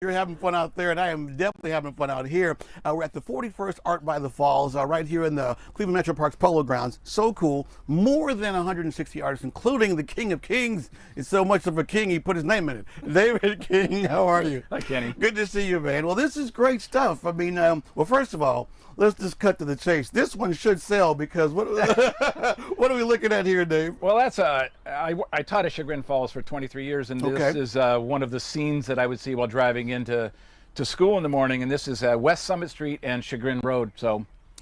You're having fun out there, and I am definitely having fun out here. We're at the 41st Art by the Falls, right here in the Cleveland Metro Parks Polo Grounds. So cool. More than 160 artists, including the King of Kings. Is so much of a king, he put his name in it. David King, how are you? Hi, Kenny. Good to see you, man. Well, this is great stuff. I mean, well, first of all, let's just cut to the chase. This one should sell because what, what are we looking at here, Dave? Well, that's I taught at Chagrin Falls for 23 years, and this is one of the scenes that I would see while driving into school in the morning. And this is West Summit Street and Chagrin Road.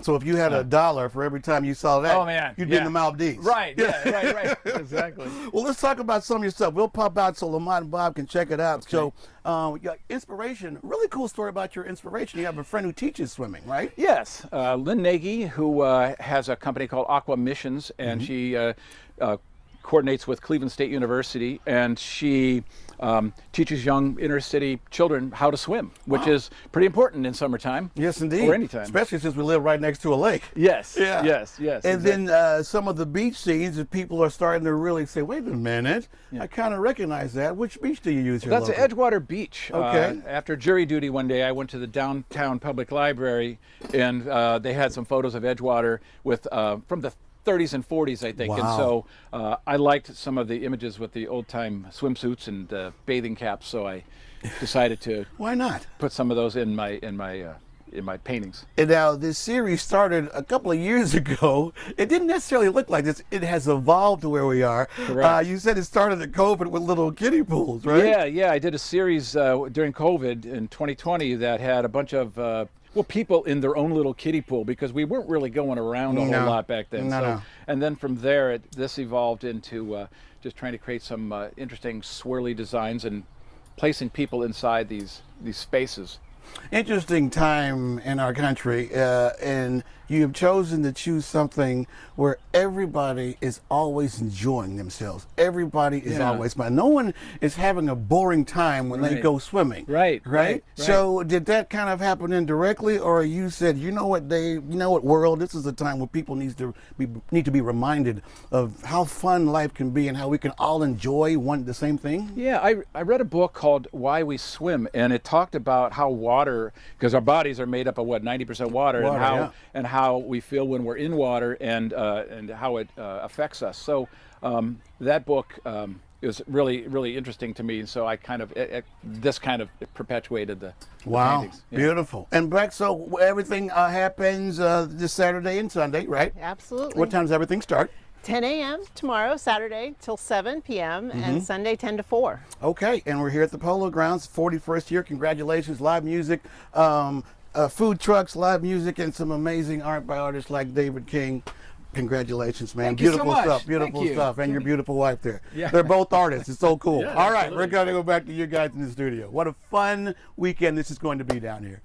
So if you had $1 for every time you saw that, oh man, you'd be in the Maldives. Right, yeah, right, exactly. Well, let's talk about some of your stuff. We'll pop out so Lamont and Bob can check it out. Okay. So, inspiration, really cool story about your inspiration. You have a friend who teaches swimming, right? Yes, Lynn Nagy, who has a company called Aqua Missions, and she coordinates with Cleveland State University, and she teaches young inner city children how to swim, which is pretty important in summertime. Yes, indeed. Or anytime. Especially since we live right next to a lake. Yes, yeah. yes. And exactly. then some of the beach scenes that people are starting to really say, wait a minute, I kind of recognize that. Which beach do you use here? That's locally? Edgewater Beach. Okay. After jury duty one day, I went to the downtown public library, and they had some photos of Edgewater with from the 30s and 40s, I think. Wow. And so I liked some of the images with the old-time swimsuits and bathing caps, so I decided to Why not? put some of those in my paintings. And now this series started a couple of years ago. It didn't necessarily look like this. It has evolved to where we are. Correct. You said it started at COVID with little kiddie pools, right? Yeah. I did a series during COVID in 2020 that had a bunch of people in their own little kiddie pool, because we weren't really going around a whole lot back then. No. And then from there, this evolved into just trying to create some interesting swirly designs and placing people inside these spaces. Interesting time in our country, and you have chosen to choose something where everybody is always enjoying themselves. Everybody is always smiling. No one is having a boring time when they go swimming. Right. So did that kind of happen indirectly, or you said, you know what, Dave, you know what, world, this is a time where people need to be reminded of how fun life can be and how we can all enjoy the same thing? Yeah, I read a book called Why We Swim, and it talked about how water, because our bodies are made up of 90% water, and how we feel when we're in water, and how it affects us. So that book is really interesting to me. So I kind of this kind of perpetuated the paintings. Yeah. Beautiful. And Beck, so everything happens this Saturday and Sunday, right? Absolutely. What time does everything start? 10 a.m. tomorrow, Saturday, till 7 p.m., and Sunday 10 to 4. Okay, and we're here at the Polo Grounds, 41st year. Congratulations, live music, food trucks, live music, and some amazing art by artists like David King. Congratulations, man. Thank you Beautiful so much. stuff, beautiful Thank you. stuff. And your beautiful wife there. Yeah. They're both artists. It's so cool. Yeah, All right, absolutely. we're going to go back to you guys in the studio. What a fun weekend this is going to be down here.